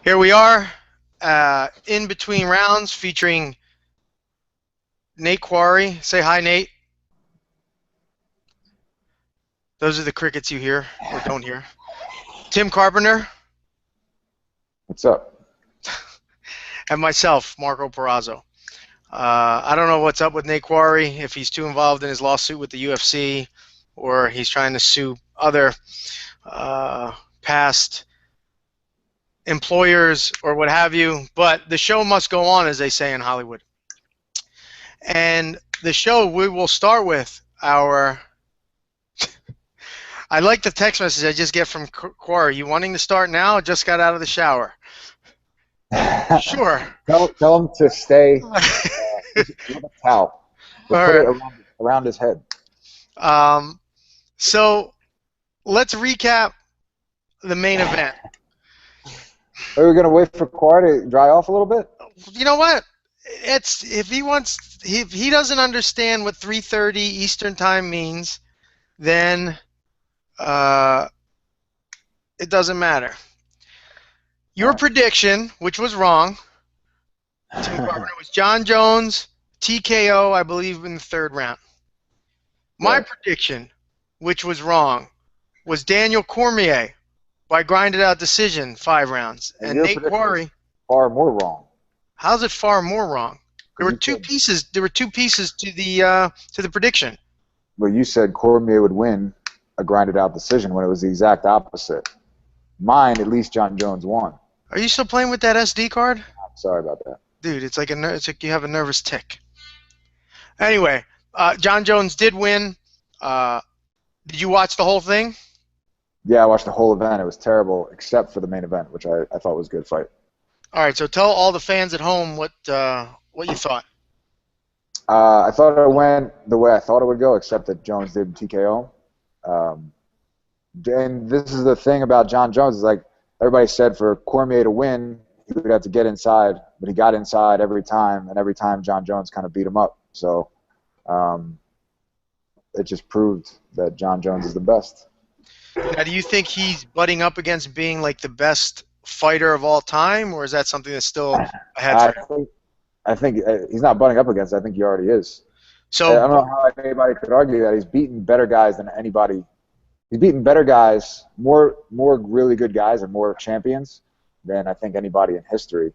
Here we are, in between rounds, featuring Nate Quarry. Say hi, Nate. Those are the crickets you hear or don't hear. Tim Carpenter. What's up? And myself, Marco Perazzo. I don't know what's up with Nate Quarry, if he's too involved in his lawsuit with the UFC or he's trying to sue other past employers or what have you, but the show must go on, as they say in Hollywood. And the show, we will start with our I like the text message I just get from Quarry. You wanting to start now? Just got out of the shower. Sure. Tell him to stay with a towel. Put it around his head. So let's recap the main event. Are we going to wait for Quarry to dry off a little bit? You know what? If he doesn't understand what 3:30 Eastern Time means, then it doesn't matter. Your prediction, which was wrong, Tim Carpenter, was Jon Jones, TKO, I believe, in the third round. My prediction, which was wrong, was Daniel Cormier by grinded out decision, 5 rounds. And Nate Quarry, far more wrong. How's it far more wrong? There were two pieces. There were two pieces to the prediction. Well, you said Cormier would win a grinded out decision when it was the exact opposite. Mine, at least Jon Jones won. Are you still playing with that SD card? I'm sorry about that. Dude, it's like you have a nervous tick. Anyway, Jon Jones did win. Did you watch the whole thing? Yeah, I watched the whole event. It was terrible, except for the main event, which I thought was a good fight. All right, so tell all the fans at home what you thought. I thought it went the way I thought it would go, except that Jones did TKO. And this is the thing about Jon Jones, is like everybody said for Cormier to win, he would have to get inside, but he got inside every time, and every time Jon Jones kind of beat him up. So it just proved that Jon Jones is the best. Now, do you think he's butting up against being like the best fighter of all time, or is that something that's still ahead for him? I think he's not butting up against it. I think he already is. So I don't know how anybody could argue that. He's beaten better guys than anybody. He's beaten better guys, more really good guys and more champions than I think anybody in history,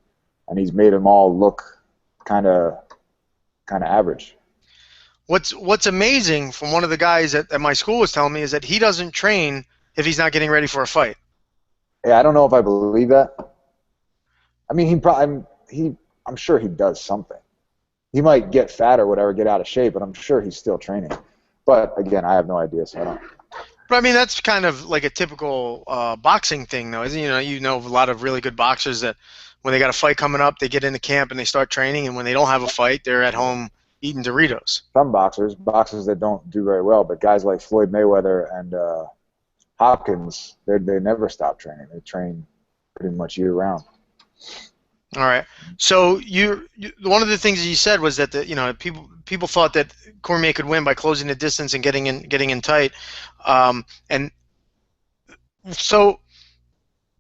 and he's made them all look kind of average. What's amazing from one of the guys at my school was telling me is that he doesn't train if he's not getting ready for a fight. Yeah, I don't know if I believe that. I mean, I'm sure he does something. He might get fat or whatever, get out of shape, but I'm sure he's still training. But again, I have no idea, so I don't. But I mean, that's kind of like a typical boxing thing, though, isn't it? You know a lot of really good boxers that when they got a fight coming up, they get into camp and they start training, and when they don't have a fight, they're at home eating Doritos. Some boxers that don't do very well, but guys like Floyd Mayweather and Hopkins, they never stop training. They train pretty much year round. All right. So one of the things that you said was that people thought that Cormier could win by closing the distance and getting in tight, and so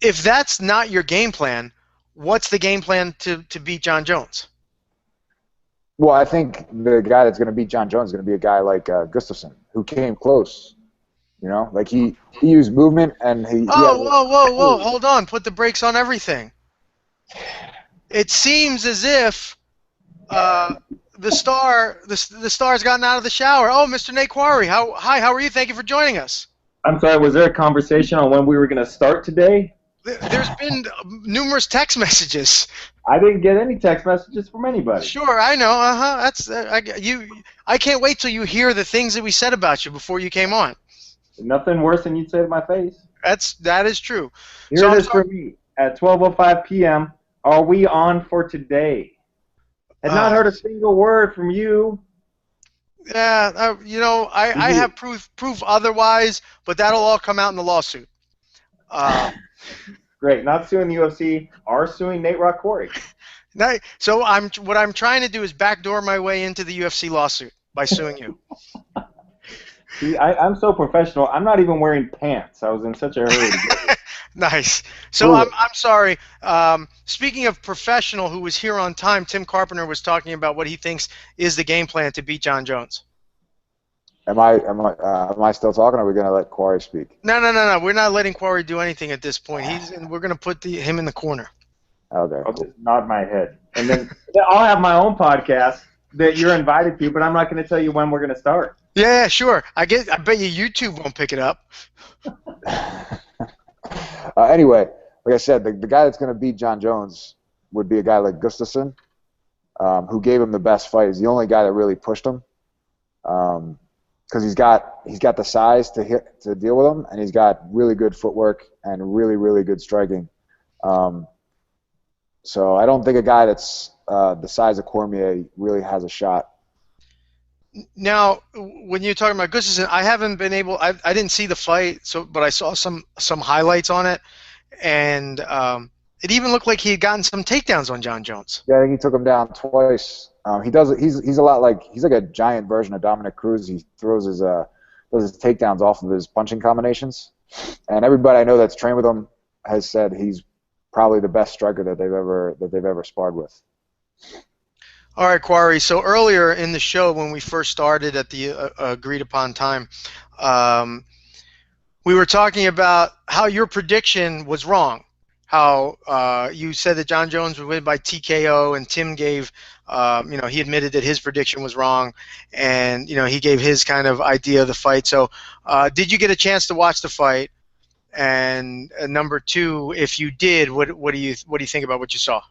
if that's not your game plan, what's the game plan to beat Jon Jones? Well, I think the guy that's going to beat Jon Jones is going to be a guy like Gustafsson, who came close. You know, like he used movement and he. Whoa! Hold on. Put the brakes on everything. It seems as if the star's gotten out of the shower. Oh, Mr. Nate Quarry, hi, how are you? Thank you for joining us. I'm sorry, was there a conversation on when we were going to start today? There's been numerous text messages. I didn't get any text messages from anybody. Sure, I know. I can't wait till you hear the things that we said about you before you came on. Nothing worse than you'd say to my face. That is true. Here it is for me at 12:05 p.m. Are we on for today? Had not heard a single word from you. Yeah, I have proof otherwise, but that'll all come out in the lawsuit. Great, not suing the UFC, are suing Nate Quarry. So what I'm trying to do is backdoor my way into the UFC lawsuit by suing you. See, I'm so professional. I'm not even wearing pants. I was in such a hurry to get it. Nice. So Prove I'm sorry. Speaking of professional who was here on time, Tim Carpenter was talking about what he thinks is the game plan to beat Jon Jones. Am I still talking, or are we going to let Quarry speak? No. We're not letting Quarry do anything at this point. We're going to put him in the corner. Okay, I'll cool. just nod my head. And then I'll have my own podcast that you're invited to, but I'm not going to tell you when we're going to start. Yeah, sure. I bet you YouTube won't pick it up. Anyway, like I said, the guy that's going to beat Jon Jones would be a guy like Gustafsson, who gave him the best fight. He's the only guy that really pushed him, because he's got the size to deal with him, and he's got really good footwork and really, really good striking. So I don't think a guy that's the size of Cormier really has a shot. Now, when you're talking about Gustafsson, I haven't been able. I didn't see the fight, but I saw some highlights on it, and it even looked like he had gotten some takedowns on Jon Jones. Yeah, I think he took him down twice. He's a lot like he's like a giant version of Dominic Cruz. He throws his takedowns off of his punching combinations, and everybody I know that's trained with him has said he's probably the best striker that they've ever sparred with. All right, Quarry. So earlier in the show, when we first started at the agreed upon time, we were talking about how your prediction was wrong. How you said that Jon Jones would win by TKO, and Tim gave, he admitted that his prediction was wrong, and he gave his kind of idea of the fight. So, did you get a chance to watch the fight? And number two, if you did, what do you think about what you saw?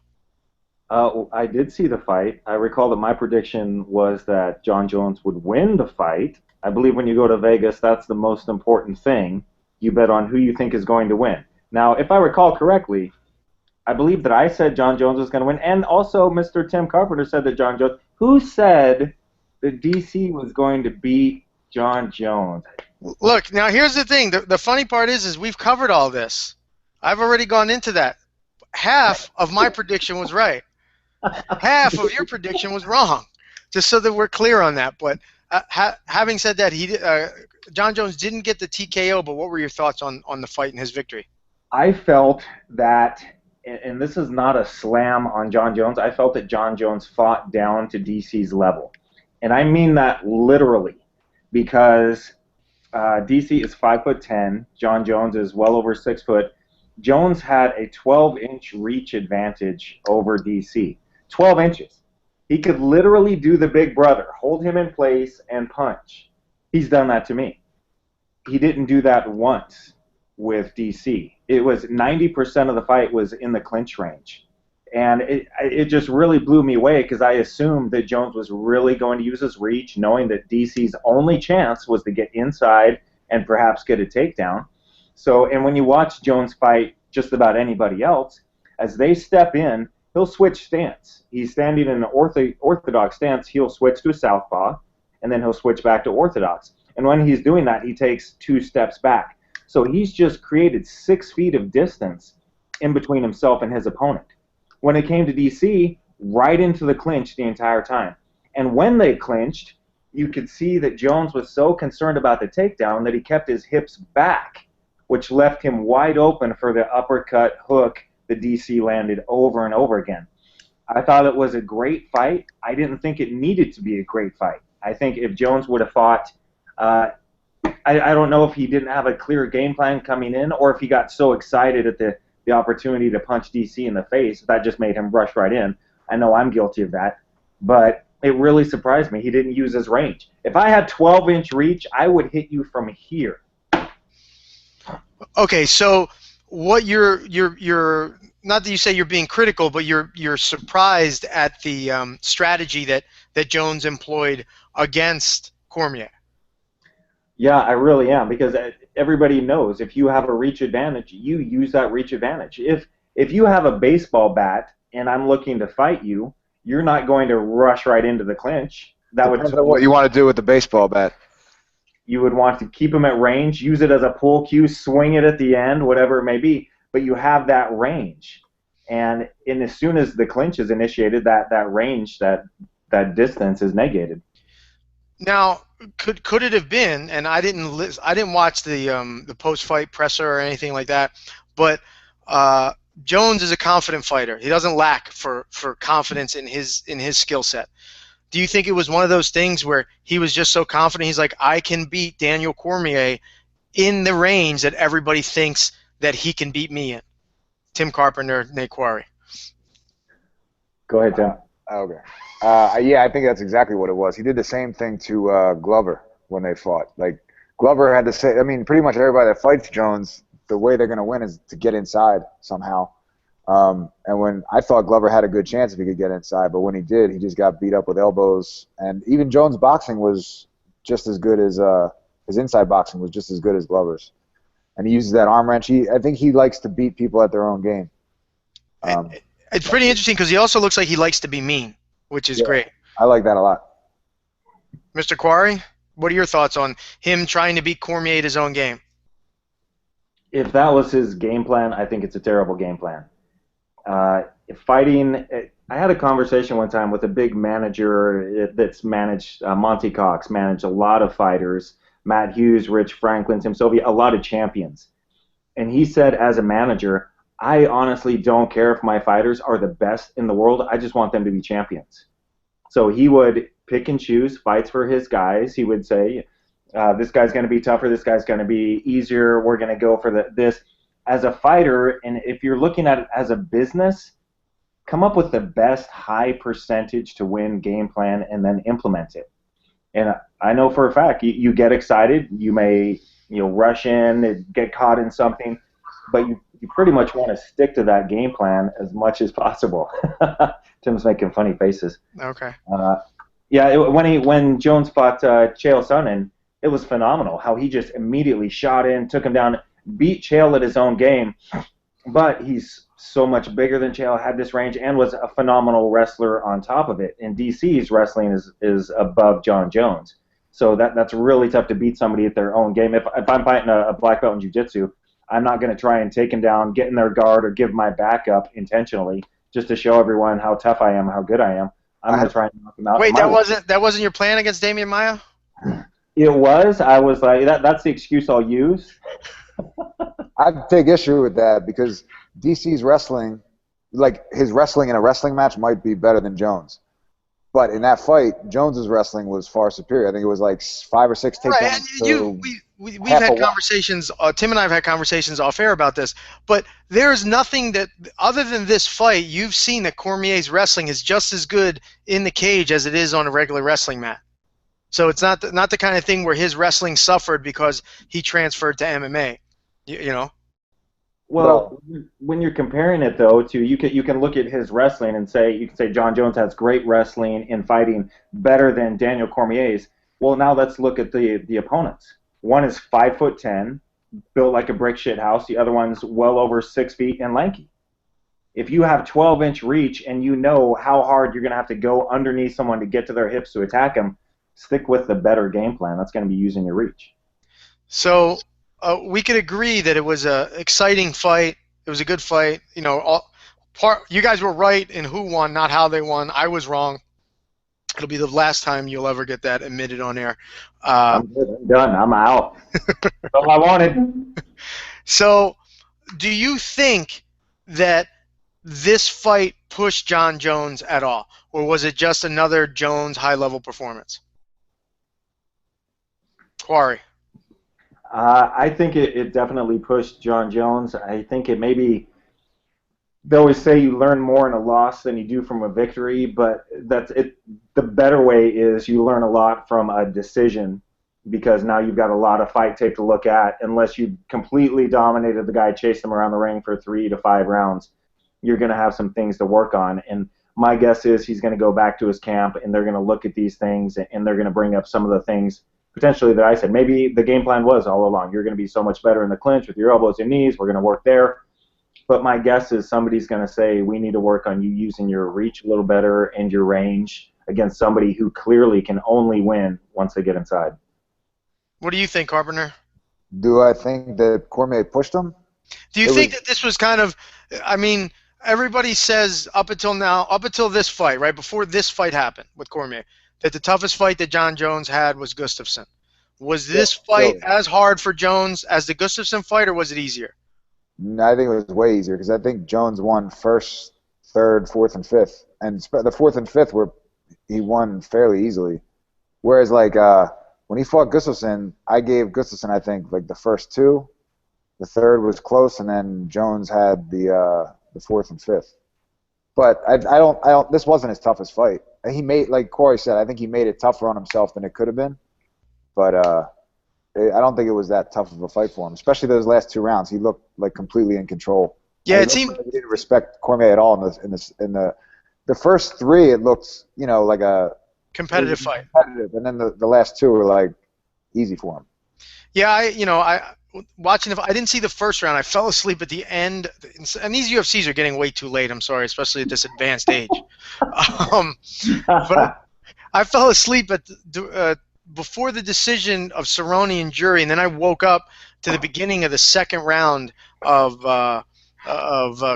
I did see the fight. I recall that my prediction was that Jon Jones would win the fight. I believe when you go to Vegas, that's the most important thing. You bet on who you think is going to win. Now, if I recall correctly, I believe that I said Jon Jones was going to win, and also Mr. Tim Carpenter said that Jon Jones. Who said that DC was going to beat Jon Jones? Look, now here's the thing. The funny part is we've covered all this. I've already gone into that. Half of my prediction was right. Half of your prediction was wrong. Just so that we're clear on that. But having said that, Jon Jones didn't get the TKO. But what were your thoughts on the fight and his victory? I felt that, and this is not a slam on Jon Jones, I felt that Jon Jones fought down to DC's level. And I mean that literally, because DC is 5'10", Jon Jones is well over 6 foot. Jones had a 12-inch reach advantage over DC. 12 inches. He could literally do the big brother, hold him in place and punch. He's done that to me. He didn't do that once with DC. It was 90% of the fight was in the clinch range. And it just really blew me away, because I assumed that Jones was really going to use his reach, knowing that DC's only chance was to get inside and perhaps get a takedown. So, and when you watch Jones fight just about anybody else, as they step in, he'll switch stance. He's standing in an orthodox stance. He'll switch to a southpaw, and then he'll switch back to orthodox. And when he's doing that, he takes 2 steps back. So he's just created 6 feet of distance in between himself and his opponent. When it came to DC, right into the clinch the entire time. And when they clinched, you could see that Jones was so concerned about the takedown that he kept his hips back, which left him wide open for the uppercut hook that DC landed over and over again. I thought it was a great fight. I didn't think it needed to be a great fight. I think if Jones would have fought, I don't know if he didn't have a clear game plan coming in, or if he got so excited at the opportunity to punch DC in the face that just made him rush right in. I know I'm guilty of that, but it really surprised me he didn't use his range. If I had 12-inch reach, I would hit you from here. Okay, so what you're not that you say you're being critical, but you're surprised at the strategy that Jones employed against Cormier. Yeah, I really am, because everybody knows if you have a reach advantage, you use that reach advantage. If you have a baseball bat and I'm looking to fight you, you're not going to rush right into the clinch. That Depends on what you want to do with the baseball bat. You would want to keep him at range, use it as a pull cue, swing it at the end, whatever it may be, but you have that range. And as soon as the clinch is initiated, that range, that distance is negated. Now, could it have been? And I didn't watch the post-fight presser or anything like that. but Jones is a confident fighter. He doesn't lack for confidence in his skill set. Do you think it was one of those things where he was just so confident, he's like, I can beat Daniel Cormier in the range that everybody thinks that he can beat me in? Tim Carpenter, Nate Quarry. Go ahead, Tim. Okay. Yeah, I think that's exactly what it was. He did the same thing to Glover when they fought. Like, Glover had to say, I mean, pretty much everybody that fights Jones, the way they're going to win is to get inside somehow. And when I thought Glover had a good chance if he could get inside, but when he did, he just got beat up with elbows. And even Jones' boxing was just as good as his inside boxing was just as good as Glover's. And he uses that arm wrench. I think he likes to beat people at their own game. It's pretty interesting because he also looks like he likes to be mean, which is great. I like that a lot. Mr. Quarry, what are your thoughts on him trying to beat Cormier at his own game? If that was his game plan, I think it's a terrible game plan. Fighting, I had a conversation one time with a big manager that's managed, Monty Cox, managed a lot of fighters, Matt Hughes, Rich Franklin, Tim Sylvia, a lot of champions. And he said, as a manager, I honestly don't care if my fighters are the best in the world. I just want them to be champions. So he would pick and choose fights for his guys. He would say, this guy's going to be tougher, this guy's going to be easier, we're going to go for this. As a fighter, and if you're looking at it as a business, come up with the best high percentage to win game plan and then implement it. And I know for a fact, you get excited, you may rush in and get caught in something, but you pretty much want to stick to that game plan as much as possible. Tim's making funny faces. Okay. When Jones fought Chael Sonnen, it was phenomenal how he just immediately shot in, took him down, beat Chael at his own game, but he's so much bigger than Chael, had this range, and was a phenomenal wrestler on top of it. And DC's wrestling is above Jon Jones. So that's really tough to beat somebody at their own game. If I'm fighting a black belt in jiu-jitsu, I'm not going to try and take him down, get in their guard, or give my back up intentionally just to show everyone how tough I am, how good I am. I'm going to try and knock him out. Wait, that wasn't your plan against Damian Maia? It was. I was like, that's the excuse I'll use. I take issue with that because DC's wrestling, like his wrestling in a wrestling match might be better than Jones. But in that fight, Jones's wrestling was far superior. I think it was like 5 or 6 takedowns. Right, and we've had conversations, Tim and I have had conversations off air about this, but there's nothing that, other than this fight, you've seen that Cormier's wrestling is just as good in the cage as it is on a regular wrestling mat. So it's not the kind of thing where his wrestling suffered because he transferred to MMA. You know. Well, when you're comparing it though to you can look at his wrestling and say Jon Jones has great wrestling in fighting better than Daniel Cormier's. Well, now let's look at the opponents. One is 5'10", built like a brick shit house. The other one's well over 6 feet and lanky. If you have 12-inch reach and you know how hard you're going to have to go underneath someone to get to their hips to attack them, stick with the better game plan. That's going to be using your reach. So we could agree that it was an exciting fight. It was a good fight. You know, you guys were right in who won, not how they won. I was wrong. It'll be the last time you'll ever get that admitted on air. I'm good. I'm done. I'm out. That's all I wanted. So, do you think that this fight pushed Jon Jones at all, or was it just another Jones high-level performance? Quarry. I think it definitely pushed Jon Jones. I think it maybe, they always say you learn more in a loss than you do from a victory, but that's it. The better way is you learn a lot from a decision, because now you've got a lot of fight tape to look at. Unless you completely dominated the guy, chased him around the ring for 3 to 5 rounds, you're going to have some things to work on. And my guess is he's going to go back to his camp, and they're going to look at these things, and they're going to bring up some of the things potentially that I said. Maybe the game plan was all along, you're going to be so much better in the clinch with your elbows and knees, we're going to work there. But my guess is somebody's going to say, we need to work on you using your reach a little better and your range against somebody who clearly can only win once they get inside. What do you think, Carpenter? Do I think that Cormier pushed him? Do you think that this was kind of, I mean, everybody says up until now, up until this fight, right, before this fight happened with Cormier, that the toughest fight that Jon Jones had was Gustafsson. Was this fight as hard for Jones as the Gustafsson fight, or was it easier? No, I think it was way easier because I think Jones won first, third, fourth, and fifth, and the fourth and fifth were he won fairly easily. Whereas like when he fought Gustafsson, I gave Gustafsson I think like the first two, the third was close, and then Jones had the fourth and fifth. But I don't. This wasn't his toughest fight. He made, like Quarry said, I think he made it tougher on himself than it could have been. But I don't think it was that tough of a fight for him, especially those last two rounds. He looked like completely in control. Yeah, He it seemed. like he didn't respect Cormier at all in the first three. It looked like a Competitive fight. competitive, and then the last two were like easy for him. Yeah, I watching I didn't see the first round. I fell asleep at the end, and these UFCs are getting way too late. I'm sorry, especially at this advanced age. But I fell asleep at before the decision of Cerrone and Jury, and then I woke up to the beginning of the second round of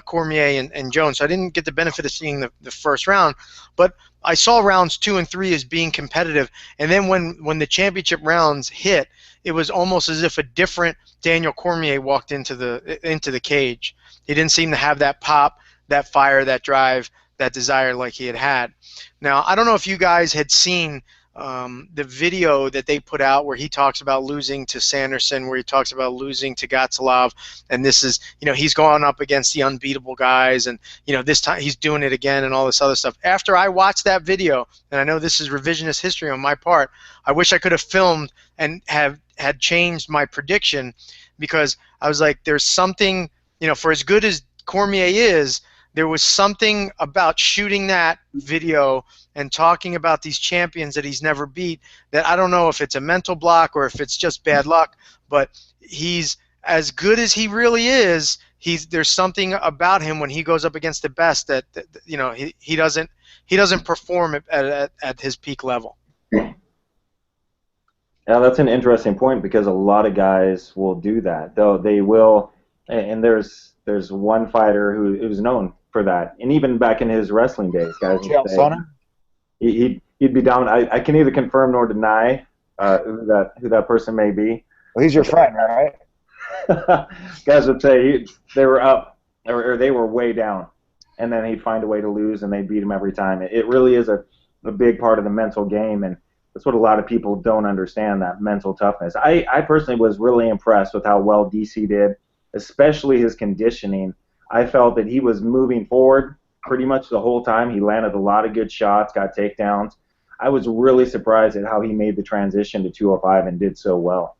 Cormier and Jones. So I didn't get the benefit of seeing the first round, but I saw rounds 2 and 3 as being competitive. And then when the championship rounds hit, it was almost as if a different Daniel Cormier walked into the cage. He didn't seem to have that pop, that fire, that drive, that desire like he had had. Now, I don't know if you guys had seen the video that they put out where he talks about losing to Sanderson, where he talks about losing to Gatsalov, and this is, he's going up against the unbeatable guys, and this time he's doing it again and all this other stuff. After I watched that video, and I know this is revisionist history on my part, I wish I could have filmed and had changed my prediction, because I was like, there's something, for as good as Cormier is, there was something about shooting that video and talking about these champions that he's never beat that I don't know if it's a mental block or if it's just bad luck, but he's as good as he really is. There's something about him when he goes up against the best that he doesn't perform at his peak level. Yeah, that's an interesting point, because a lot of guys will do that, though they will. And there's one fighter who's known for that, and even back in his wrestling days, guys would say he'd be down. I can neither confirm nor deny who that person may be. Well, he's your friend, right? Guys would say they were up or they were way down, and then he'd find a way to lose, and they'd beat him every time. It really is a big part of the mental game, and that's what a lot of people don't understand, that mental toughness. I personally was really impressed with how well DC did, especially his conditioning. I felt that he was moving forward pretty much the whole time. He landed a lot of good shots, got takedowns. I was really surprised at how he made the transition to 205 and did so well.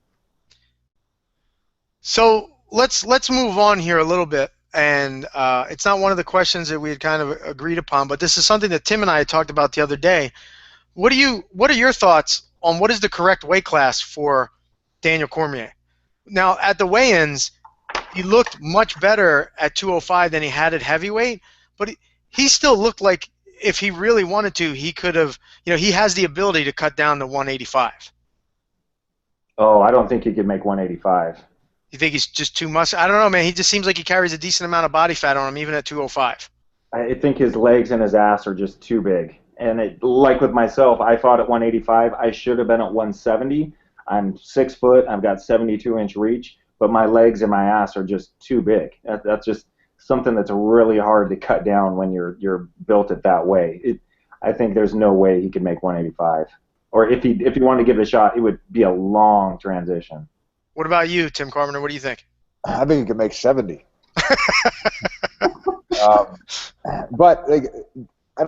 So let's move on here a little bit, and it's not one of the questions that we had kind of agreed upon, but this is something that Tim and I had talked about the other day. What are your thoughts on what is the correct weight class for Daniel Cormier? Now, at the weigh-ins, he looked much better at 205 than he had at heavyweight, but he still looked like if he really wanted to, he could have, he has the ability to cut down to 185. Oh, I don't think he could make 185. You think he's just too much? I don't know, man. He just seems like he carries a decent amount of body fat on him, even at 205. I think his legs and his ass are just too big. And like with myself, I fought at 185. I should have been at 170. I'm 6 foot. I've got 72-inch reach. But my legs and my ass are just too big. That's just something that's really hard to cut down when you're built it that way. I think there's no way he could make 185. Or if he wanted to give it a shot, it would be a long transition. What about you, Tim Carpenter? What do you think? I think he could make 70. But like, I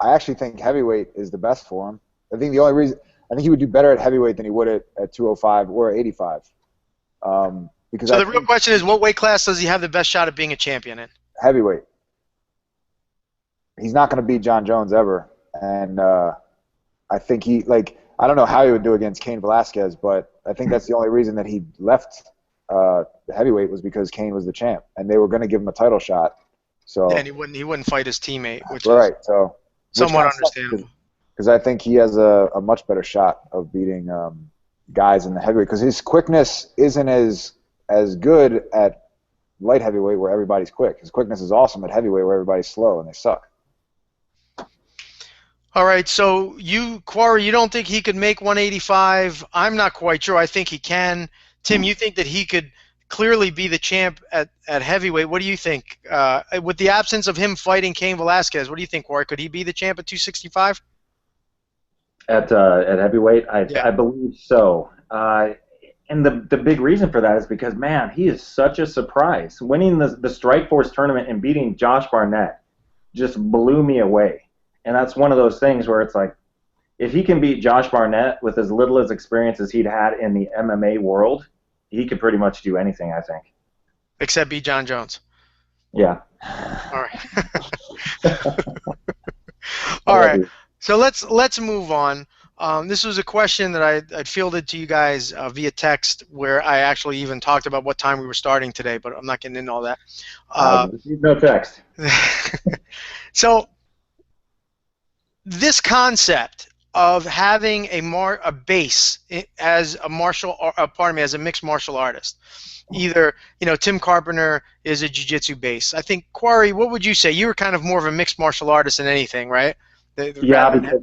actually think heavyweight is the best for him. I think he would do better at heavyweight than he would at 205 or 85. So the real question is, what weight class does he have the best shot at being a champion in? Heavyweight. He's not going to beat Jon Jones ever, and I think I don't know how he would do against Cain Velasquez, but I think that's the only reason that he left the heavyweight was because Cain was the champ, and they were going to give him a title shot. So yeah, and he wouldn't fight his teammate, which right. is So somewhat understandable. Because I think he has a much better shot of beating guys in the heavyweight, because his quickness isn't as good at light heavyweight where everybody's quick. His quickness is awesome at heavyweight where everybody's slow and they suck. All right, so Quarry, you don't think he could make 185? I'm not quite sure. I think he can. Tim, you think that he could clearly be the champ at heavyweight. What do you think? With the absence of him fighting Cain Velasquez, what do you think, Quarry? Could he be the champ at 265? At heavyweight, Yeah. I believe so. And the big reason for that is because, man, he is such a surprise. Winning the Strikeforce tournament and beating Josh Barnett just blew me away. And that's one of those things where it's like, if he can beat Josh Barnett with as little as experience as he'd had in the MMA world, he could pretty much do anything, I think. Except beat Jon Jones. Yeah. All right. All right. So let's move on. This was a question that I'd fielded to you guys via text, where I actually even talked about what time we were starting today, but I'm not getting into all that. No text. So this concept of having a base as a mixed martial artist. Either, Tim Carpenter is a jiu-jitsu base. I think, Quarry, what would you say? You were kind of more of a mixed martial artist than anything, right? Yeah, because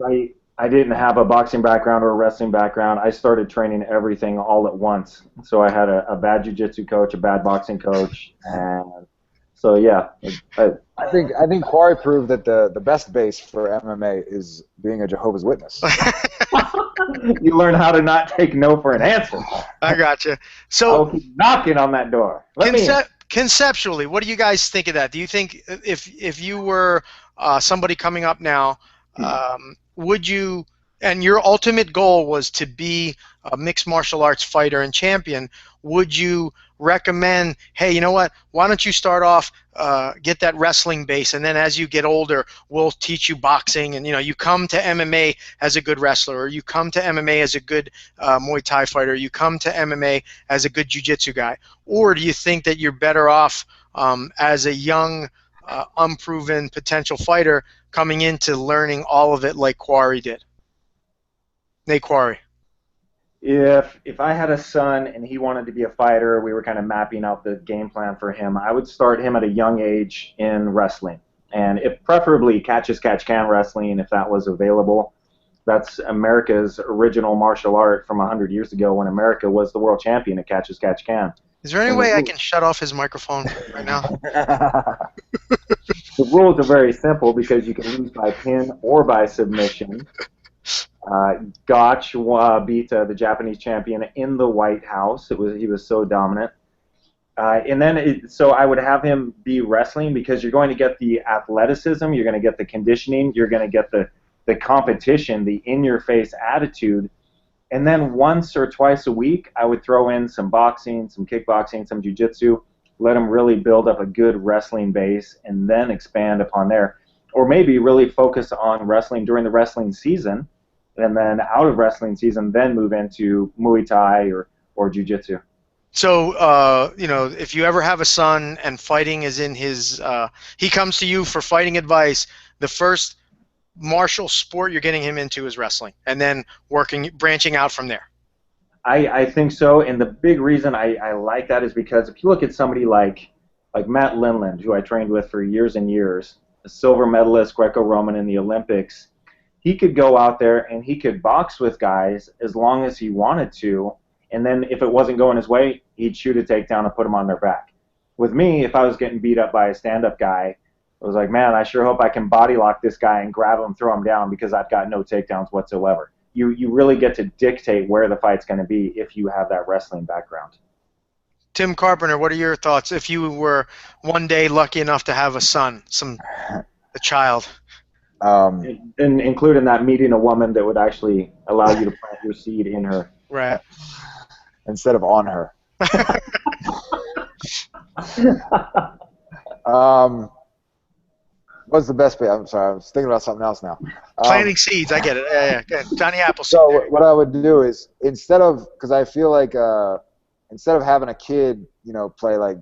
I didn't have a boxing background or a wrestling background. I started training everything all at once. So I had a bad jiu-jitsu coach, a bad boxing coach, and so yeah. I think Quarry proved that the best base for MMA is being a Jehovah's Witness. You learn how to not take no for an answer. I gotcha. So I'll keep knocking on that door. Conceptually, what do you guys think of that? Do you think if you were somebody coming up now, would you, and your ultimate goal was to be a mixed martial arts fighter and champion, would you recommend, hey, you know what, why don't you start off, get that wrestling base, and then as you get older, we'll teach you boxing, and you come to MMA as a good wrestler, or you come to MMA as a good Muay Thai fighter, you come to MMA as a good jiu-jitsu guy? Or do you think that you're better off as a young, unproven potential fighter coming into learning all of it like Quarry did? Nate Quarry. If I had a son and he wanted to be a fighter, we were kind of mapping out the game plan for him. I would start him at a young age in wrestling, and if preferably catch-as-catch-can wrestling, if that was available. That's America's original martial art from 100 years ago when America was the world champion at catch-as-catch-can. Is there any way I can shut off his microphone right now? The rules are very simple because you can lose by pin or by submission. Gotch beat the Japanese champion in the White House. He was so dominant. And then so I would have him be wrestling because you're going to get the athleticism, you're going to get the conditioning, you're going to get the competition, the in-your-face attitude. And then once or twice a week, I would throw in some boxing, some kickboxing, some jiu-jitsu, let him really build up a good wrestling base, and then expand upon there. Or maybe really focus on wrestling during the wrestling season, and then out of wrestling season, then move into Muay Thai or jiu-jitsu. So, if you ever have a son and fighting is in his, he comes to you for fighting advice, the first martial sport you're getting him into is wrestling, and then branching out from there. I think so, and the big reason I like that is because if you look at somebody like Matt Lindland, who I trained with for years and years, a silver medalist Greco-Roman in the Olympics, he could go out there and he could box with guys as long as he wanted to, and then if it wasn't going his way, he'd shoot a takedown and put them on their back. With me, if I was getting beat up by a stand-up guy, I was like, man, I sure hope I can body lock this guy and grab him, throw him down, because I've got no takedowns whatsoever. You really get to dictate where the fight's going to be if you have that wrestling background. Tim Carpenter, what are your thoughts if you were one day lucky enough to have a son, a child? And including that, meeting a woman that would actually allow you to plant your seed in her. Right. Instead of on her. What's the best bit? I'm sorry, I was thinking about something else now. Planting seeds, I get it. Yeah. Good. Johnny Appleseed. So what I would do is, because I feel like instead of having a kid, play like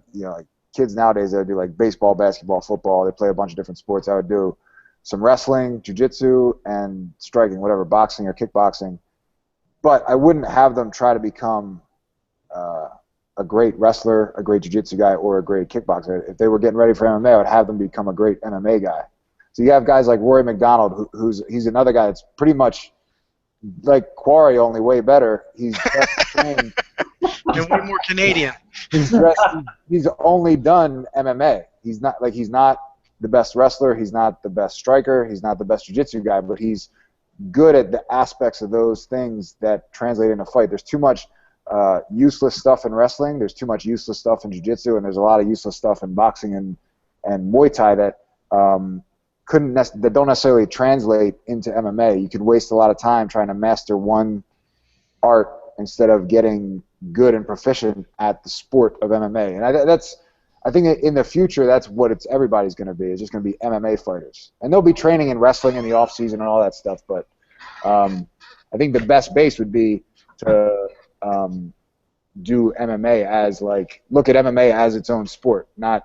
kids nowadays that do like baseball, basketball, football, they play a bunch of different sports. I would do some wrestling, jiu-jitsu, and striking, whatever, boxing or kickboxing. But I wouldn't have them try to become a great wrestler, a great jiu-jitsu guy, or a great kickboxer. If they were getting ready for MMA, I would have them become a great MMA guy. So you have guys like Rory McDonald, he's another guy that's pretty much like Quarry, only way better. He's best trained. and way more Canadian. He's only done MMA. He's not the best wrestler. He's not the best striker. He's not the best jiu-jitsu guy, but he's good at the aspects of those things that translate into fight. There's too much useless stuff in wrestling. There's too much useless stuff in jiu-jitsu, and there's a lot of useless stuff in boxing and Muay Thai that that don't necessarily translate into MMA. You could waste a lot of time trying to master one art instead of getting good and proficient at the sport of MMA. And I think in the future that's what everybody's going to be. It's just going to be MMA fighters, and they'll be training and wrestling in the off season and all that stuff. But I think the best base would be to do MMA as look at MMA as its own sport, not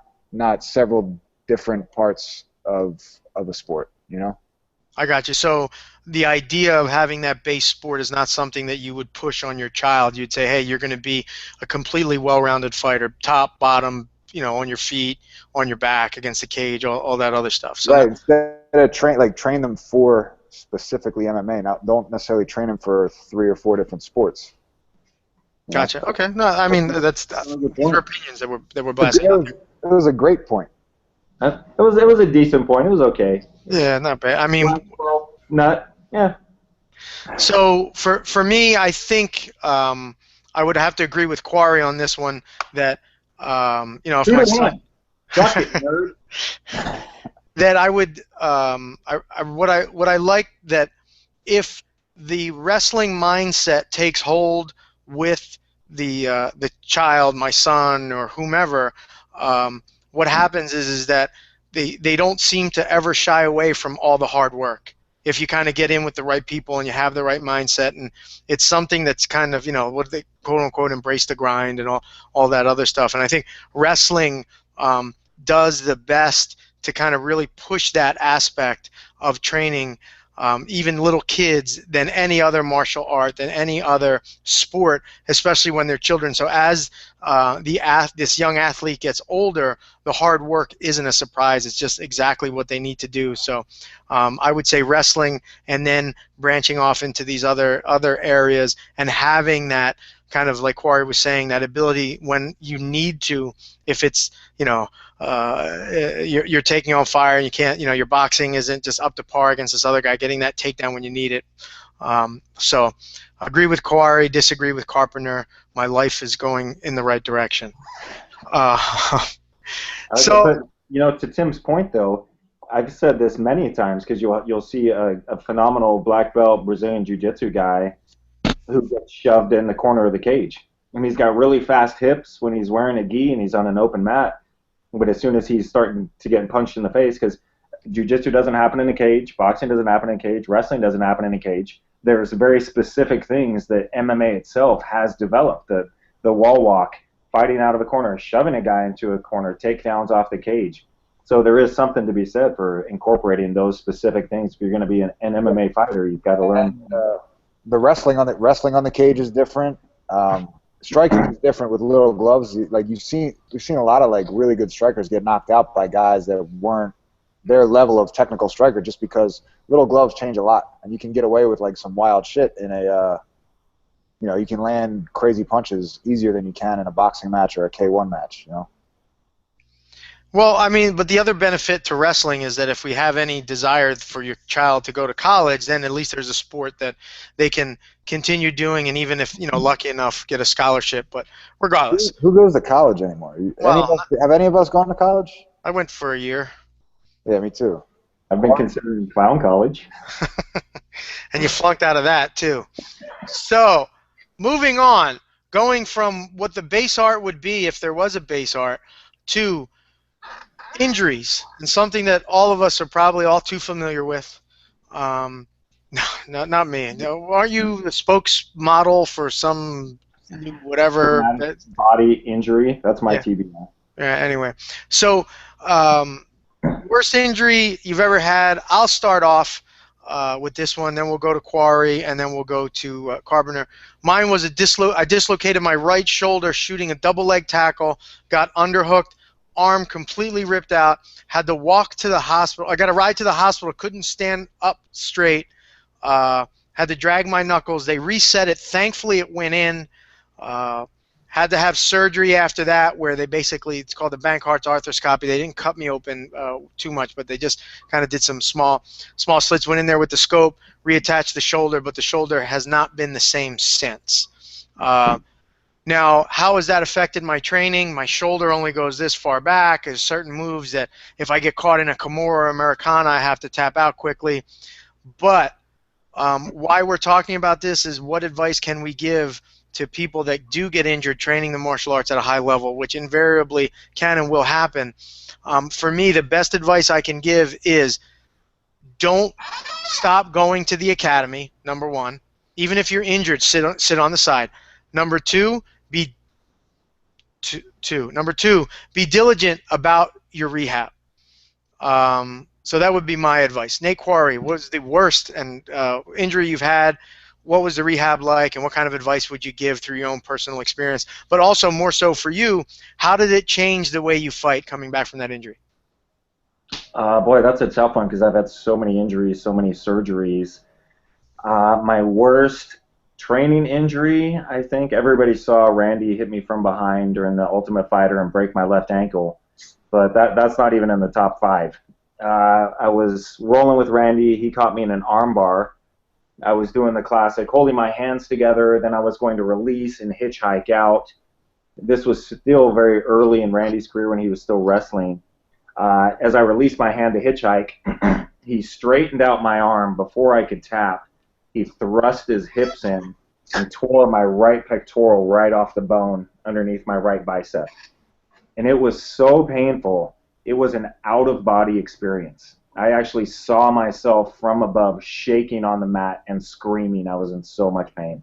several different parts of a sport, you know? I got you. So the idea of having that base sport is not something that you would push on your child. You'd say, hey, you're going to be a completely well-rounded fighter, top, bottom, on your feet, on your back, against the cage, all that other stuff. So right. Instead of train them for specifically MMA. Don't necessarily train them for 3 or 4 different sports. Gotcha. Okay. No, I mean these are opinions that we're blasting. It was a great point. It was a decent point. It was okay. Yeah, not bad. I mean, yeah. So for me, I think I would have to agree with Quarry on this one. That if my son, that I would what I like that if the wrestling mindset takes hold with the child, my son or whomever, what happens is that they don't seem to ever shy away from all the hard work. If you kind of get in with the right people and you have the right mindset, and it's something that's kind of, what they quote unquote embrace the grind and all that other stuff. And I think wrestling does the best to kind of really push that aspect of training even little kids than any other martial art, than any other sport, especially when they're children. So as this young athlete gets older, the hard work isn't a surprise. It's just exactly what they need to do. So I would say wrestling, and then branching off into these other areas, and having that kind of, like Quarry was saying, that ability when you need to, if it's, you're taking on fire and you can't, your boxing isn't just up to par against this other guy, getting that takedown when you need it. So agree with Quarry, disagree with Carpenter. My life is going in the right direction. To Tim's point, though, I've said this many times, because you'll see a phenomenal black belt Brazilian jiu-jitsu guy who gets shoved in the corner of the cage. And he's got really fast hips when he's wearing a gi and he's on an open mat. But as soon as he's starting to get punched in the face, because jiu-jitsu doesn't happen in a cage, boxing doesn't happen in a cage, wrestling doesn't happen in a cage. There's very specific things that MMA itself has developed. The wall walk, fighting out of a corner, shoving a guy into a corner, takedowns off the cage. So there is something to be said for incorporating those specific things. If you're going to be an MMA fighter, you've got to learn. The wrestling on the cage is different. Striking is different with little gloves. We've seen a lot of really good strikers get knocked out by guys that weren't their level of technical striker, just because little gloves change a lot, and you can get away with some wild shit in a you can land crazy punches easier than you can in a boxing match or a K1 match. Well, I mean, but the other benefit to wrestling is that if we have any desire for your child to go to college, then at least there's a sport that they can continue doing, and even if, lucky enough, get a scholarship. But regardless. Who goes to college anymore? Have any of us gone to college? I went for a year. Yeah, me too. I've been considering clown college. And you flunked out of that, too. So, moving on, going from what the base art would be if there was a base art to injuries, and something that all of us are probably all too familiar with. No, not me. No, aren't you the spokesmodel for some whatever body injury? That's my TV now. Yeah. Anyway, so worst injury you've ever had? I'll start off with this one. Then we'll go to Quarry, and then we'll go to Carpenter. Mine was I dislocated my right shoulder shooting a double leg tackle. Got underhooked. Arm completely ripped out, had to walk to the hospital. I got a ride to the hospital, couldn't stand up straight, had to drag my knuckles. They reset it. Thankfully, it went in. Had Had to have surgery after that, where they basically, it's called the Bankhart's arthroscopy. They didn't cut me open too much, but they just kind of did some small slits. Went in there with the scope, reattached the shoulder, but the shoulder has not been the same since. Now, how has that affected my training? My shoulder only goes this far back. There's certain moves that if I get caught in a Kimura or Americana, I have to tap out quickly. But why we're talking about this is, what advice can we give to people that do get injured training the martial arts at a high level, which invariably can and will happen. For me, the best advice I can give is, don't stop going to the academy, number one. Even if you're injured, sit on the side. Number two, be diligent about your rehab. So that would be my advice. Nate Quarry, what was the worst injury you've had? What was the rehab like, and what kind of advice would you give through your own personal experience? But also, more so for you, how did it change the way you fight coming back from that injury? Boy, that's a tough one, because I've had so many injuries, so many surgeries. My worst training injury, I think everybody saw Randy hit me from behind during the Ultimate Fighter and break my left ankle, but that's not even in the top 5. I was rolling with Randy. He caught me in an arm bar. I was doing the classic holding my hands together, then I was going to release and hitchhike out. This was still very early in Randy's career when he was still wrestling. As I released my hand to hitchhike, he straightened out my arm before I could tap. He thrust his hips in and tore my right pectoral right off the bone underneath my right bicep. And it was so painful. It was an out-of-body experience. I actually saw myself from above shaking on the mat and screaming. I was in so much pain.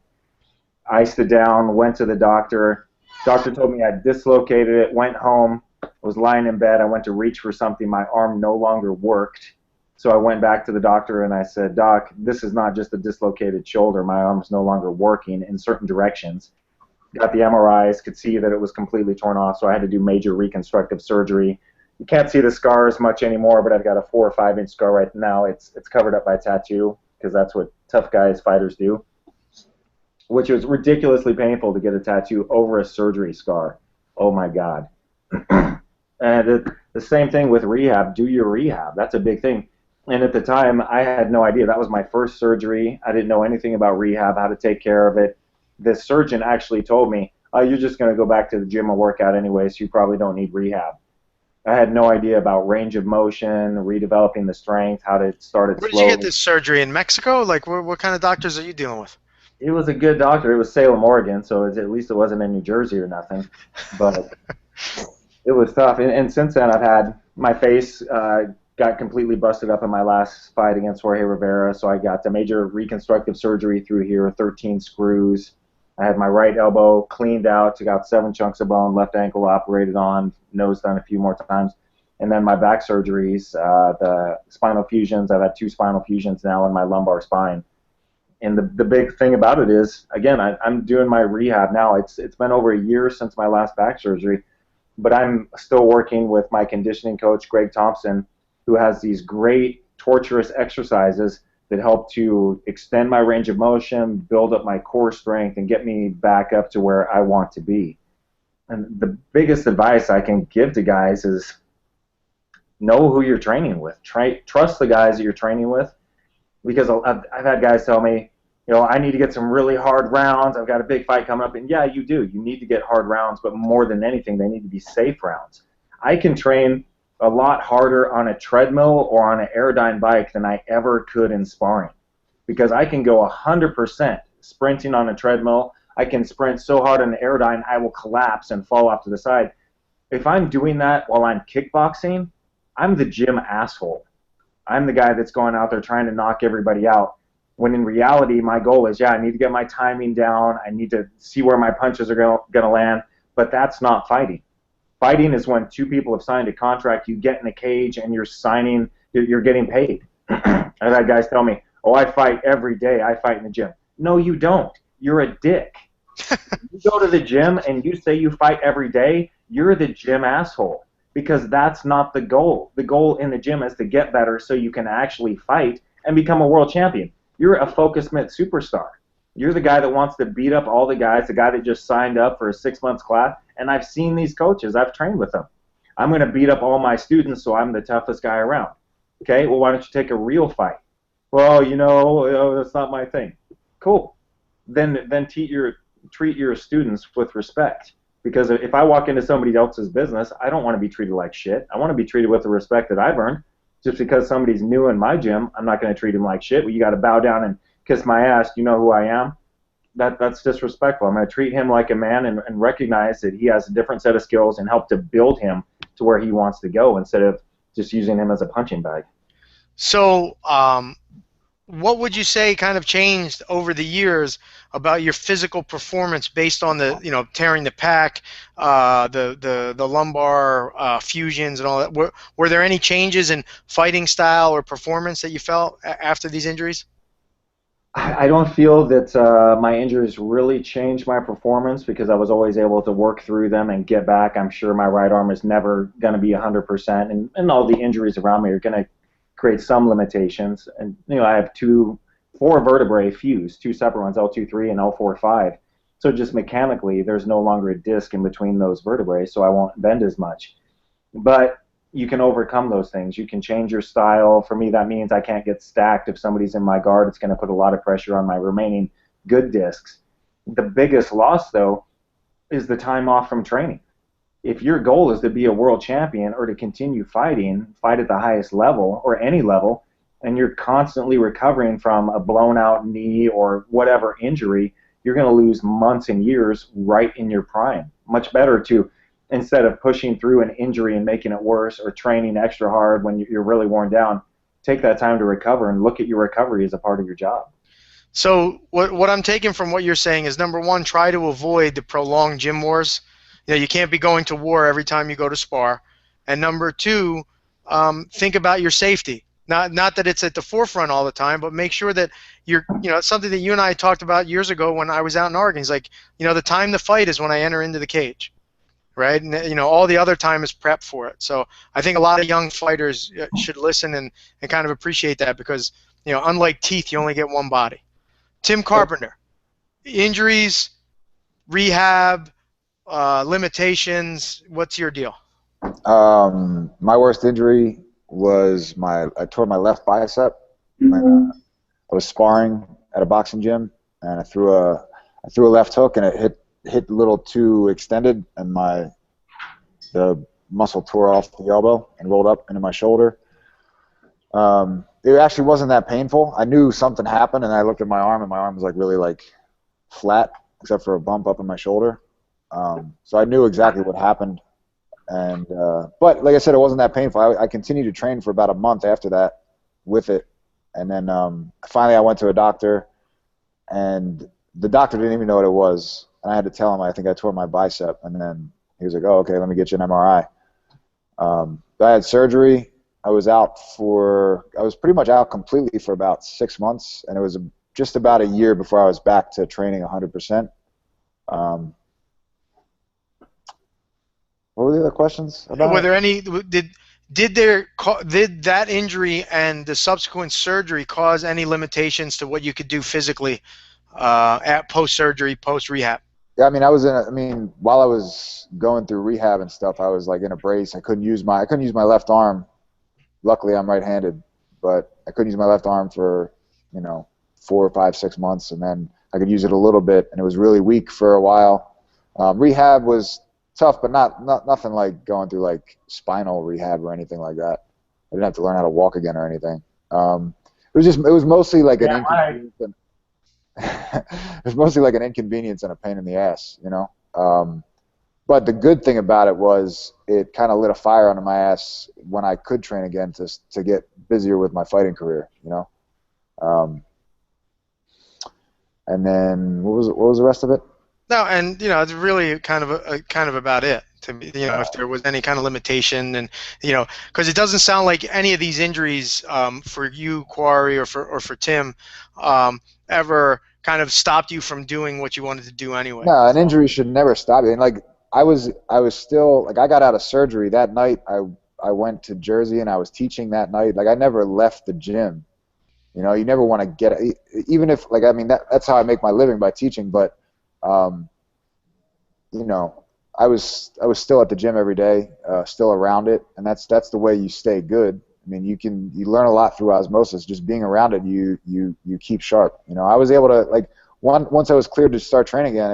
Iced it down, went to the doctor. Doctor told me I dislocated it, went home, was lying in bed. I went to reach for something. My arm no longer worked. So I went back to the doctor and I said, Doc, this is not just a dislocated shoulder. My arm's no longer working in certain directions. Got the MRIs, could see that it was completely torn off, so I had to do major reconstructive surgery. You can't see the scars much anymore, but I've got a 4 or 5 inch scar right now. It's covered up by tattoo, because that's what tough guys, fighters do, which was ridiculously painful to get a tattoo over a surgery scar. Oh my God. And the same thing with rehab. Do your rehab. That's a big thing. And at the time, I had no idea. That was my first surgery. I didn't know anything about rehab, how to take care of it. The surgeon actually told me, oh, you're just going to go back to the gym and work out anyway, so you probably don't need rehab. I had no idea about range of motion, redeveloping the strength, how to start it slowly. Where did you get this surgery? In Mexico? Like, what kind of doctors are you dealing with? He was a good doctor. It was Salem, Oregon, so at least it wasn't in New Jersey or nothing. But it was tough. And since then, I've had my face got completely busted up in my last fight against Jorge Rivera, so I got a major reconstructive surgery through here, 13 screws. I had my right elbow cleaned out, took out 7 chunks of bone, left ankle operated on, nose done a few more times. And then my back surgeries, the spinal fusions, I've had 2 spinal fusions now in my lumbar spine. And the big thing about it is, again, I'm doing my rehab now. It's been over a year since my last back surgery, but I'm still working with my conditioning coach, Greg Thompson, who has these great torturous exercises that help to extend my range of motion, build up my core strength, and get me back up to where I want to be. And the biggest advice I can give to guys is know who you're training with. Trust the guys that you're training with, because I've had guys tell me, you know, I need to get some really hard rounds. I've got a big fight coming up. And yeah, you do. You need to get hard rounds, but more than anything, they need to be safe rounds. I can train a lot harder on a treadmill or on an Aerodyne bike than I ever could in sparring, because I can go 100% sprinting on a treadmill. I can sprint so hard on an Aerodyne I will collapse and fall off to the side. If I'm doing that while I'm kickboxing, I'm the gym asshole. I'm the guy that's going out there trying to knock everybody out, when in reality my goal is, yeah, I need to get my timing down, I need to see where my punches are going to land, but that's not fighting. Fighting is when 2 people have signed a contract, you get in a cage and you're getting paid. I've had guys tell me, oh, I fight every day, I fight in the gym. No, you don't. You're a dick. You go to the gym and you say you fight every day, you're the gym asshole, because that's not the goal. The goal in the gym is to get better so you can actually fight and become a world champion. You're a focus mitt superstar. You're the guy that wants to beat up all the guys, the guy that just signed up for a 6 months class. And I've seen these coaches. I've trained with them. I'm going to beat up all my students, so I'm the toughest guy around. Okay, well, why don't you take a real fight? Well, that's not my thing. Cool. Then treat your students with respect. Because if I walk into somebody else's business, I don't want to be treated like shit. I want to be treated with the respect that I've earned. Just because somebody's new in my gym, I'm not going to treat him like shit. Well, you got to bow down and kiss my ass. You know who I am? That's disrespectful. I'm going to treat him like a man and recognize that he has a different set of skills and help to build him to where he wants to go instead of just using him as a punching bag. So, what would you say kind of changed over the years about your physical performance based on the, tearing the pack, the lumbar fusions and all that? Were there any changes in fighting style or performance that you felt after these injuries? I don't feel that my injuries really changed my performance because I was always able to work through them and get back. I'm sure my right arm is never going to be 100%, and all the injuries around me are going to create some limitations. And I have four vertebrae fused, two separate ones, L2-3 and L4-5. So just mechanically, there's no longer a disc in between those vertebrae, so I won't bend as much. But you can overcome those things. You can change your style. For me, that means I can't get stacked. If somebody's in my guard, it's going to put a lot of pressure on my remaining good discs. The biggest loss, though, is the time off from training. If your goal is to be a world champion or to continue fighting, fight at the highest level or any level, and you're constantly recovering from a blown out knee or whatever injury, you're going to lose months and years right in your prime. Much better to, instead of pushing through an injury and making it worse or training extra hard when you're really worn down, take that time to recover and look at your recovery as a part of your job. So what I'm taking from what you're saying is, number one, try to avoid the prolonged gym wars. You can't be going to war every time you go to spar. And number two, think about your safety. Not that it's at the forefront all the time, but make sure that you're, it's something that you and I talked about years ago when I was out in Oregon. It's like, the time to fight is when I enter into the cage, right? And, all the other time is prep for it. So I think a lot of young fighters should listen and kind of appreciate that because, unlike teeth, you only get one body. Tim Carpenter, injuries, rehab, limitations, what's your deal? My worst injury was I tore my left bicep. I was sparring at a boxing gym, and I threw a left hook, and it hit a little too extended, and the muscle tore off the elbow and rolled up into my shoulder. It actually wasn't that painful. I knew something happened, and I looked at my arm, and my arm was really flat, except for a bump up in my shoulder. So I knew exactly what happened. And but like I said, it wasn't that painful. I continued to train for about a month after that with it, and then finally I went to a doctor, and the doctor didn't even know what it was, and I had to tell him I think I tore my bicep, and then he was like, "Oh, okay, let me get you an MRI." But I had surgery. I was pretty much out completely for about 6 months, and it was just about a year before I was back to training 100%. What were the other questions about? Were there any? Did that injury and the subsequent surgery cause any limitations to what you could do physically at post-surgery, post-rehab? Yeah, I mean, while I was going through rehab and stuff, I was in a brace. I couldn't use my left arm. Luckily, I'm right-handed, but I couldn't use my left arm for 4, 5, 6 months, and then I could use it a little bit, and it was really weak for a while. Rehab was tough, but nothing like going through spinal rehab or anything like that. I didn't have to learn how to walk again or anything. It was mostly an inconvenience. It was mostly an inconvenience and a pain in the ass, But the good thing about it was it kind of lit a fire under my ass when I could train again to get busier with my fighting career, And then what was the rest of it? No, and it's really kind of about it to me. If there was any kind of limitation, and because it doesn't sound like any of these injuries for you, Quarry, or for Tim, ever kind of stopped you from doing what you wanted to do anyway. No, an injury should never stop you. And I was still I got out of surgery that night. I went to Jersey and I was teaching that night. I never left the gym. You know, you never want to get, even if, like, I mean, that's how I make my living, by teaching, but, you know, I was still at the gym every day, still around it, and that's the way you stay good. I mean, you learn a lot through osmosis. Just being around it, you keep sharp. You know, I was able to, like, once I was cleared to start training again,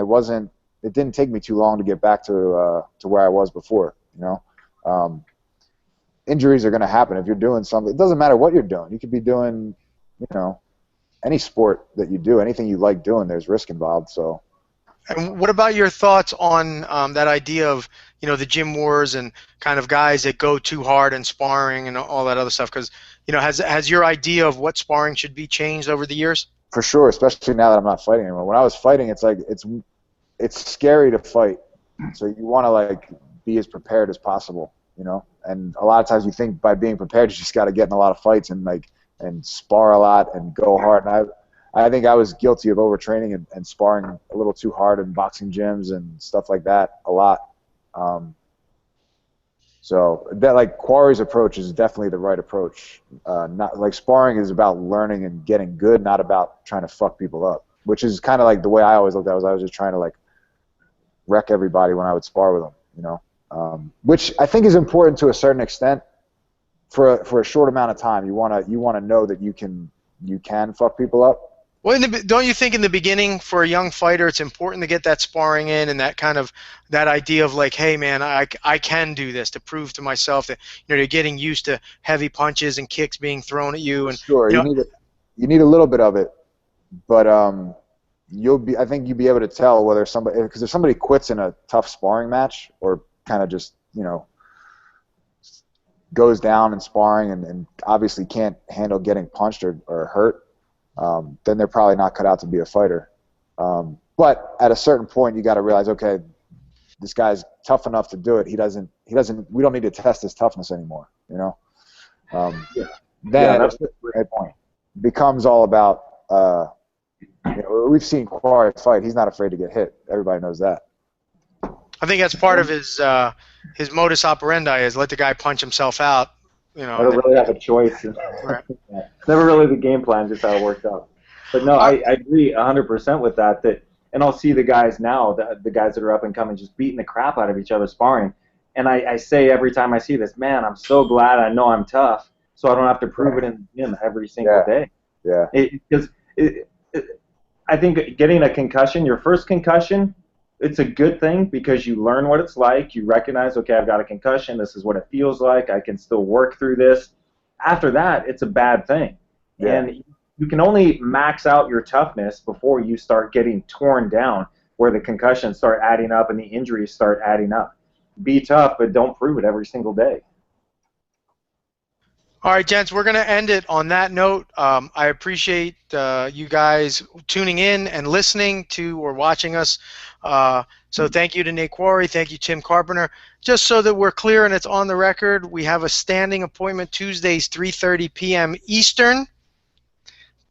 it didn't take me too long to get back to where I was before. You know, injuries are going to happen if you're doing something. It doesn't matter what you're doing. You could be doing, you know, any sport that you do, anything you like doing. There's risk involved. So. And what about your thoughts on that idea of, you know, the gym wars and kind of guys that go too hard in sparring and all that other stuff? Because, you know, has your idea of what sparring should be changed over the years? For sure, especially now that I'm not fighting anymore. When I was fighting, it's like it's scary to fight, so you want to, like, be as prepared as possible, you know. And a lot of times you think by being prepared, you just got to get in a lot of fights and spar a lot and go hard. And I think I was guilty of overtraining and sparring a little too hard in boxing gyms and stuff like that a lot. So that, like, Quarry's approach is definitely the right approach. Not like, sparring is about learning and getting good, not about trying to fuck people up. Which is kind of like the way I always looked at it. I was just trying to, like, wreck everybody when I would spar with them, you know. Which I think is important to a certain extent. For a short amount of time, you wanna know that you can fuck people up. Well, don't you think in the beginning for a young fighter it's important to get that sparring in and that kind of that idea of, like, hey man, I can do this, to prove to myself that, you know, you're getting used to heavy punches and kicks being thrown at you, and sure, you know, you need a little bit of it, but I think you'll be able to tell whether somebody, because if somebody quits in a tough sparring match or kind of just, you know, goes down in sparring and obviously can't handle getting punched or hurt, then they're probably not cut out to be a fighter. But at a certain point, you got to realize, okay, this guy's tough enough to do it. We don't need to test his toughness anymore, you know? Then at a certain point, it becomes all about, you know, we've seen Quarry fight. He's not afraid to get hit. Everybody knows that. I think that's part of his modus operandi, is let the guy punch himself out. You know, I don't really have a choice. Right. It's never really the game plan, just how it works out. But no, I agree 100% with that. And I'll see the guys now, the guys that are up and coming, just beating the crap out of each other sparring. And I say every time I see this, man, I'm so glad I know I'm tough, so I don't have to prove it in the gym every single day. Yeah. Because I think getting a concussion, your first concussion, it's a good thing because you learn what it's like. You recognize, okay, I've got a concussion. This is what it feels like. I can still work through this. After that, it's a bad thing. Yeah. And you can only max out your toughness before you start getting torn down, where the concussions start adding up and the injuries start adding up. Be tough, but don't prove it every single day. All right, gents, we're going to end it on that note. I appreciate you guys tuning in and listening to or watching us. So thank you to Nate Quarry. Thank you, Tim Carpenter. Just so that we're clear and it's on the record, we have a standing appointment Tuesdays, 3:30 p.m. Eastern,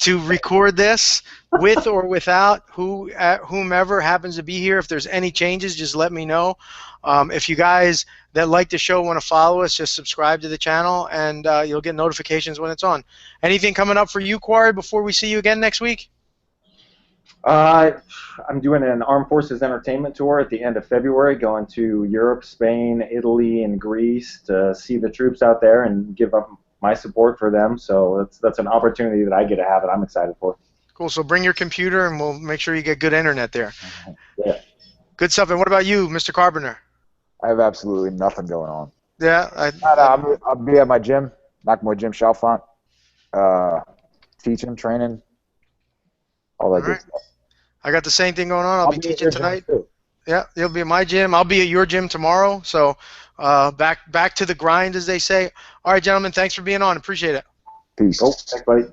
to record this with or without whomever happens to be here. If there's any changes, just let me know. If you guys that like the show want to follow us, just subscribe to the channel, and you'll get notifications when it's on. Anything coming up for you, Quarry, before we see you again next week? I'm doing an Armed Forces Entertainment Tour at the end of February, going to Europe, Spain, Italy, and Greece to see the troops out there and give up my support for them. So that's an opportunity that I get to have that I'm excited for. Cool. So bring your computer, and we'll make sure you get good internet there. Yeah. Good stuff. And what about you, Mr. Carpenter? I have absolutely nothing going on. Yeah. I'll be at my gym, Nakamura Gym, Chalfont, teaching, training, all that good stuff. I got the same thing going on. I'll be teaching tonight. Yeah, you'll be at my gym. I'll be at your gym tomorrow. So back to the grind, as they say. All right, gentlemen, thanks for being on. Appreciate it. Peace. Thanks, buddy.